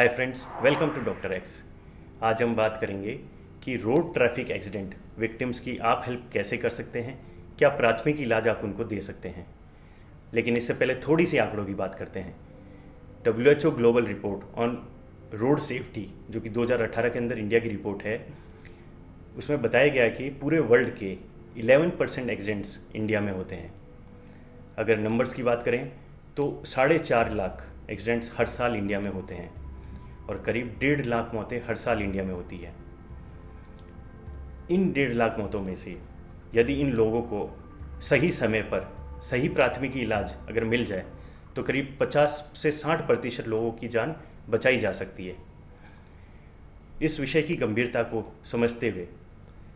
Hi friends, welcome to doctor X. आज हम बात करेंगे कि रोड ट्रैफिक एक्सीडेंट विक्टिम्स की आप हेल्प कैसे कर सकते हैं, क्या प्राथमिक इलाज आप उनको दे सकते हैं। लेकिन इससे पहले थोड़ी सी आंकड़ों की बात करते हैं। WHO global report on road safety, जो कि 2018 के अंदर इंडिया की रिपोर्ट है, उसमें बताया गया है कि पूरे वर्ल्ड के 11% एक्सीडेंट्स इंडिया में होते हैं। अगर नंबर्स की बात करें तो 4.5 लाख एक्सीडेंट्स हर साल इंडिया में होते हैं और करीब 1.5 लाख मौतें हर साल इंडिया में होती है। इन 1.5 लाख मौतों में से यदि इन लोगों को सही समय पर सही प्राथमिक इलाज अगर मिल जाए तो करीब 50 से 60% लोगों की जान बचाई जा सकती है। इस विषय की गंभीरता को समझते हुए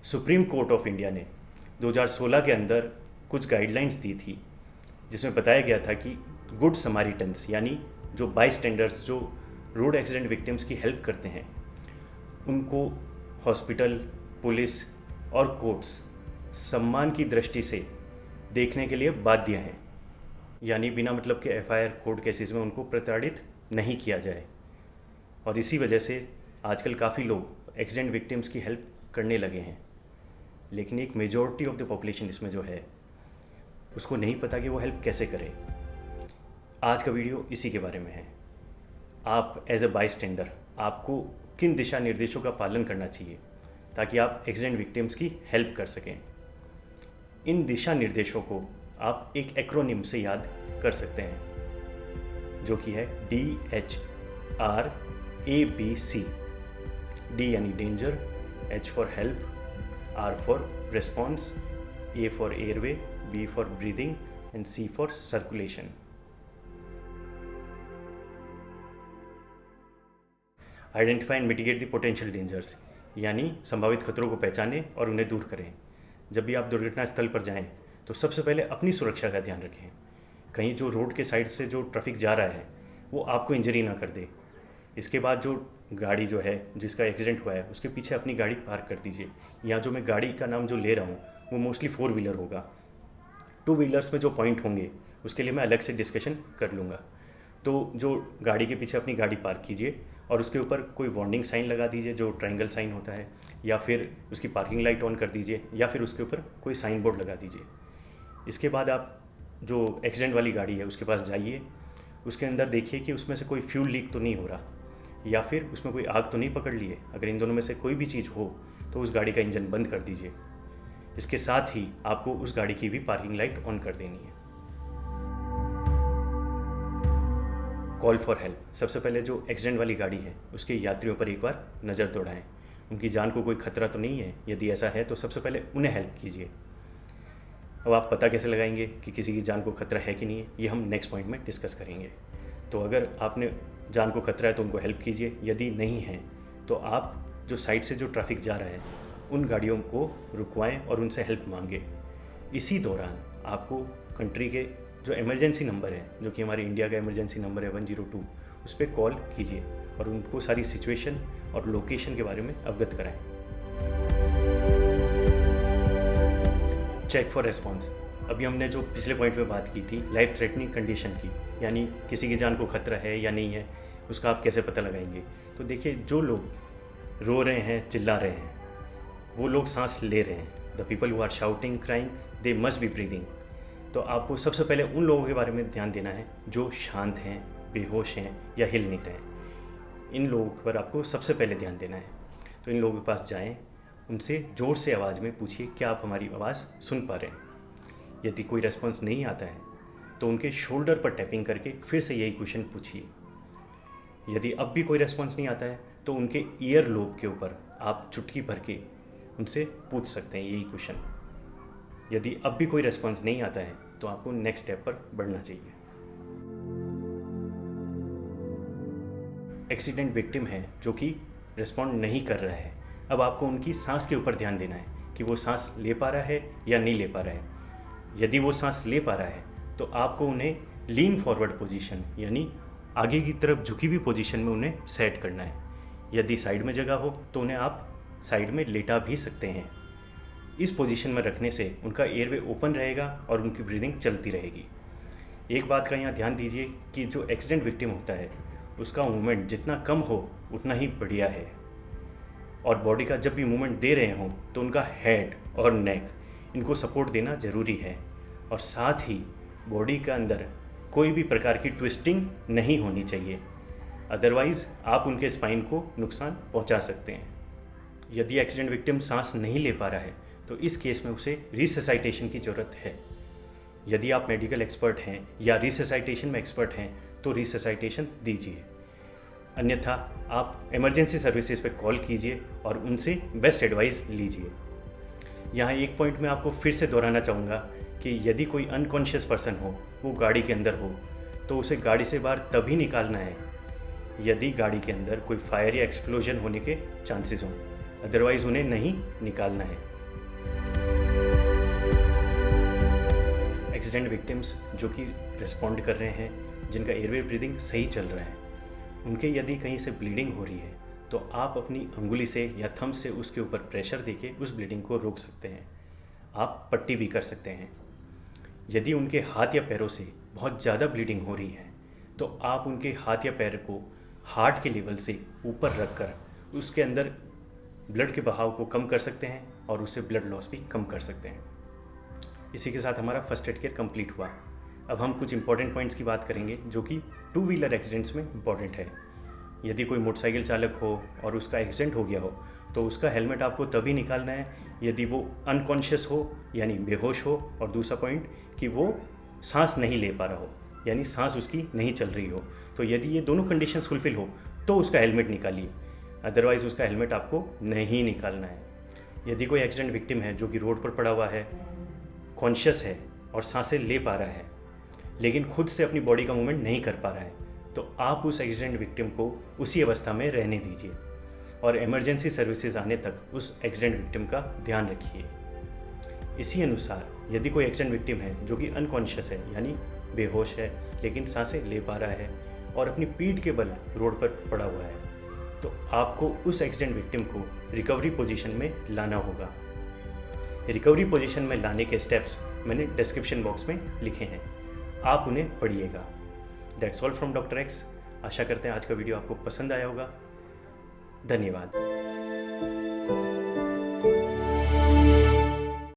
सुप्रीम कोर्ट ऑफ इंडिया ने 2016 के अंदर कुछ गाइडलाइंस दी थी, जिसमें बताया गया था कि गुड समारिटन्स यानी जो बाईस्टैंडर्स जो रोड एक्सीडेंट विक्टिम्स की हेल्प करते हैं, उनको हॉस्पिटल, पुलिस और कोर्ट्स सम्मान की दृष्टि से देखने के लिए बाध्य हैं, यानी बिना मतलब के FIR कोर्ट केसेस में उनको प्रताड़ित नहीं किया जाए। और इसी वजह से आजकल काफ़ी लोग एक्सीडेंट विक्टिम्स की हेल्प करने लगे हैं, लेकिन एक मेजॉरिटी ऑफ द पॉपुलेशन इसमें जो है उसको नहीं पता कि वो हेल्प कैसे करे। आज का वीडियो इसी के बारे में है। आप एज अ बाईस्टैंडर आपको किन दिशा निर्देशों का पालन करना चाहिए ताकि आप एक्सीडेंट विक्टिम्स की हेल्प कर सकें। इन दिशा निर्देशों को आप एक एक्रोनिम से याद कर सकते हैं, जो कि है DHRABC। D यानी danger, H for help, R for response, A for airway, B for breathing and C for circulation. Identify and mitigate the potential dangers, यानी संभावित खतरों को पहचानें और उन्हें दूर करें। जब भी आप दुर्घटना स्थल पर जाएं तो सबसे पहले अपनी सुरक्षा का ध्यान रखें। कहीं जो रोड के साइड से जो ट्रैफिक जा रहा है वो आपको इंजरी ना कर दे। इसके बाद जो गाड़ी जो है जिसका एक्सीडेंट हुआ है उसके पीछे अपनी गाड़ी पार्क कर दीजिए। यहाँ जो मैं गाड़ी का नाम जो ले रहा हूँ वो मोस्टली 4 व्हीलर होगा। 2 व्हीलर्स में जो पॉइंट होंगे उसके लिए मैं अलग से डिस्कशन कर लूँगा। तो जो गाड़ी के पीछे अपनी गाड़ी पार्क कीजिए और उसके ऊपर कोई वार्निंग साइन लगा दीजिए, जो ट्रायंगल साइन होता है, या फिर उसकी पार्किंग लाइट ऑन कर दीजिए, या फिर उसके ऊपर कोई साइन बोर्ड लगा दीजिए। इसके बाद आप जो एक्सीडेंट वाली गाड़ी है उसके पास जाइए, उसके अंदर देखिए कि उसमें से कोई फ्यूल लीक तो नहीं हो रहा, या फिर उसमें कोई आग तो नहीं पकड़ ली है। अगर इन दोनों में से कोई भी चीज़ हो तो उस गाड़ी का इंजन बंद कर दीजिए। इसके साथ ही आपको उस गाड़ी की भी पार्किंग लाइट ऑन कर देनी है। कॉल फॉर हेल्प, सबसे पहले जो एक्सीडेंट वाली गाड़ी है उसके यात्रियों पर एक बार नज़र दौड़ाएं। उनकी जान को कोई खतरा तो नहीं है, यदि ऐसा है तो सबसे पहले उन्हें हेल्प कीजिए। अब आप पता कैसे लगाएंगे कि किसी की जान को खतरा है कि नहीं है, ये हम नेक्स्ट पॉइंट में डिस्कस करेंगे। तो अगर आपने जान को खतरा है तो उनको हेल्प कीजिए, यदि नहीं है तो आप जो साइड से जो ट्रैफिक जा रहा है उन गाड़ियों को रुकवाएं और उनसे हेल्प मांगें। इसी दौरान आपको कंट्री के जो इमरजेंसी नंबर है, जो कि हमारे इंडिया का इमरजेंसी नंबर है 102, उस पर कॉल कीजिए और उनको सारी सिचुएशन और लोकेशन के बारे में अवगत कराएं। चेक फॉर रेस्पॉन्स, अभी हमने जो पिछले पॉइंट पे बात की थी लाइफ थ्रेटनिंग कंडीशन की, यानी किसी की जान को खतरा है या नहीं है उसका आप कैसे पता लगाएंगे। तो देखिए, जो लोग रो रहे हैं, चिल्ला रहे हैं, वो लोग सांस ले रहे हैं। The people who are shouting, crying, they must be breathing. तो आपको सबसे पहले उन लोगों के बारे में ध्यान देना है जो शांत हैं, बेहोश हैं या हिल नहीं रहे। इन लोगों पर आपको सबसे पहले ध्यान देना है। तो इन लोगों के पास जाएं, उनसे ज़ोर से आवाज़ में पूछिए क्या आप हमारी आवाज़ सुन पा रहे हैं। यदि कोई रेस्पॉन्स नहीं आता है तो उनके शोल्डर पर टैपिंग करके फिर से यही क्वेश्चन पूछिए। यदि अब भी कोई रेस्पॉन्स नहीं आता है तो उनके ईयर लोब के ऊपर आप चुटकी भर के उनसे पूछ सकते हैं यही क्वेश्चन। यदि अब भी कोई रेस्पॉन्स नहीं आता है तो आपको नेक्स्ट स्टेप पर बढ़ना चाहिए। एक्सीडेंट विक्टिम है जो कि रिस्पॉन्ड नहीं कर रहा है, अब आपको उनकी सांस के ऊपर ध्यान देना है कि वो सांस ले पा रहा है या नहीं ले पा रहा है। यदि वो सांस ले पा रहा है तो आपको उन्हें लीन फॉरवर्ड पोजीशन यानी आगे की तरफ झुकी हुई पोजीशन में उन्हें सेट करना है। यदि साइड में जगह हो तो उन्हें आप साइड में लेटा भी सकते हैं। इस पोजीशन में रखने से उनका एयरवे ओपन रहेगा और उनकी ब्रीदिंग चलती रहेगी। एक बात का यहाँ ध्यान दीजिए कि जो एक्सीडेंट विक्टिम होता है उसका मूवमेंट जितना कम हो उतना ही बढ़िया है। और बॉडी का जब भी मूवमेंट दे रहे हों तो उनका हेड और नेक इनको सपोर्ट देना ज़रूरी है, और साथ ही बॉडी के अंदर कोई भी प्रकार की ट्विस्टिंग नहीं होनी चाहिए, अदरवाइज़ आप उनके स्पाइन को नुकसान पहुंचा सकते हैं। यदि एक्सीडेंट विक्टिम सांस नहीं ले पा रहा है तो इस केस में उसे रिससाइटेशन की ज़रूरत है। यदि आप मेडिकल एक्सपर्ट हैं या रिससाइटेशन में एक्सपर्ट हैं तो रिससाइटेशन दीजिए, अन्यथा आप इमरजेंसी सर्विसेज पे कॉल कीजिए और उनसे बेस्ट एडवाइस लीजिए। यहाँ एक पॉइंट मैं आपको फिर से दोहराना चाहूँगा कि यदि कोई अनकॉन्शियस पर्सन हो, वो गाड़ी के अंदर हो, तो उसे गाड़ी से बाहर तभी निकालना है यदि गाड़ी के अंदर कोई फायर या एक्सप्लोजन होने के चांसेस हों, अदरवाइज़ उन्हें नहीं निकालना है। एक्सीडेंट विक्टिम्स जो कि रिस्पॉन्ड कर रहे हैं, जिनका एयरवे ब्रीदिंग सही चल रहा है, उनके यदि कहीं से ब्लीडिंग हो रही है तो आप अपनी अंगुली से या थंब से उसके ऊपर प्रेशर देके उस ब्लीडिंग को रोक सकते हैं। आप पट्टी भी कर सकते हैं। यदि उनके हाथ या पैरों से बहुत ज़्यादा ब्लीडिंग हो रही है तो आप उनके हाथ या पैर को हार्ट के लेवल से ऊपर रखकर उसके अंदर ब्लड के बहाव को कम कर सकते हैं और उससे ब्लड लॉस भी कम कर सकते हैं। इसी के साथ हमारा फर्स्ट एड केयर कंप्लीट हुआ। अब हम कुछ इंपॉर्टेंट पॉइंट्स की बात करेंगे जो कि टू व्हीलर एक्सीडेंट्स में इंपॉर्टेंट है। यदि कोई मोटरसाइकिल चालक हो और उसका एक्सीडेंट हो गया हो तो उसका हेलमेट आपको तभी निकालना है यदि वो अनकॉन्शियस हो यानी बेहोश हो, और दूसरा पॉइंट कि वो सांस नहीं ले पा रहा हो यानी सांस उसकी नहीं चल रही हो। तो यदि ये दोनों कंडीशंस फुलफिल हो तो उसका हेलमेट निकालिए, अदरवाइज़ उसका हेलमेट आपको नहीं निकालना है। यदि कोई एक्सीडेंट विक्टिम है जो कि रोड पर पड़ा हुआ है, कॉन्शियस है और सांसें ले पा रहा है लेकिन खुद से अपनी बॉडी का मूवमेंट नहीं कर पा रहा है, तो आप उस एक्सीडेंट विक्टिम को उसी अवस्था में रहने दीजिए और इमरजेंसी सर्विसेज आने तक उस एक्सीडेंट विक्टिम का ध्यान रखिए। इसी अनुसार यदि कोई एक्सीडेंट विक्टिम है जो कि अनकॉन्शियस है यानी बेहोश है लेकिन सांसें ले पा रहा है और अपनी पीठ के बल रोड पर पड़ा हुआ है, तो आपको उस एक्सीडेंट विक्टिम को रिकवरी पोजीशन में लाना होगा। रिकवरी पोजीशन में लाने के स्टेप्स मैंने डिस्क्रिप्शन बॉक्स में लिखे हैं, आप उन्हें पढ़िएगा। That's all from doctor X. आशा करते हैं आज का वीडियो आपको पसंद आया होगा। धन्यवाद।